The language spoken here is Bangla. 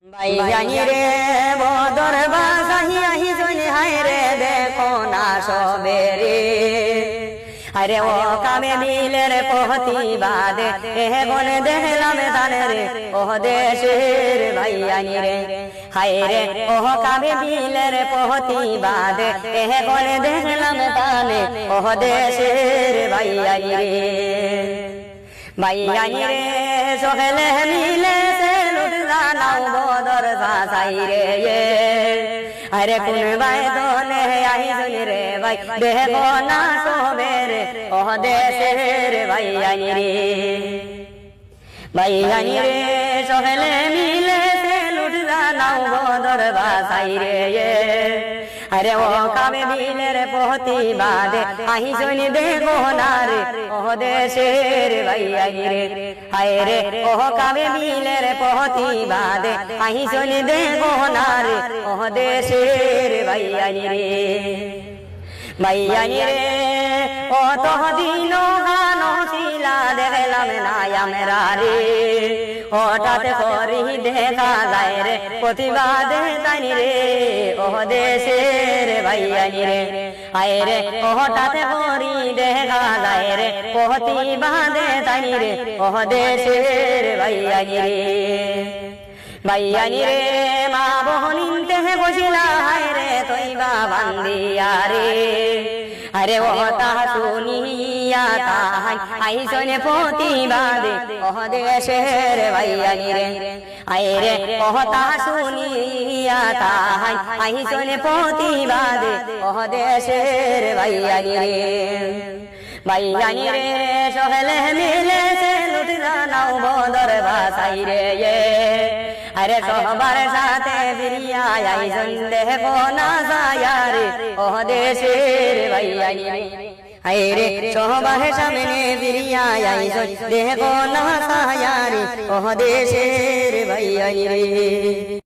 ভাইয়ানি রে বদর বাসাহি আহি জনে হায় রে দেখো না সবে রে আরে ও কামে মিলের প্রতিবাদে এ বনে দেখলাম তানে রে ও দেশের ভাইয়ানি রে হায় রে ও কামে মিলের প্রতিবাদে এ বনে দেখলাম তানে ও দেশের ভাইয়ানি রে ভাইয়ানি রে সহেলে মিলে নাও বদর বাসাই রে আরে কোন ভাই দনে আহি জনি রে ভাই দেখো না সবে রে ও দেশের ভাইয়ানি রে ভাইয়ানি রে সহেলে মিলে সে লুট নাও বদর বাসাই রে আরে ও কামে মিলের প্রতিবাদে আহি জনি দেখো না রে ও দেশের ভাইয়ানি রে হায় রে ও কামে মিলের প্রতিবাদে আহি জনি দেখো না রে ও দেশের ভাইয়ানি রে ভাইয়ানি রে ও তো দিন গানো শিলা দেখলাম না আমরা রে হঠাৎ করি দেখা যায় রে প্রতিবাদে তানি রে ও দেশের ভাইয়ানি রে হায় রে হঠাৎ করি দেখা যায় রে প্রতিবাদে তানি রে ও দেশের ভাইয়ানি রে ভাইয়ানি রে মা বহনিনতে বসিলা হায় রে তৈবা বান্দিয়া রে আরে ও তাহা শুনিয়া তাহাই আই শোনে প্রতিবাদে ও দেশের ভাইয়ানি রে আয় রে ও তাহা শুনিয়া তাহাই আই শোনে প্রতিবাদে ও দেশের ভাইয়ানি রে ভাইয়ানি রে সহেলে মিলে সে লুট নাও বদর বাসাই রে আরে সবার সাথে বিরিয়া আইজন দেখো না যায় রে ও দেশের ভাইয়ানি রে আয় রে সবার সামনে বিরিয়া আইজন দেখো না যায় রে ও দেশের ভাইয়ানি রে।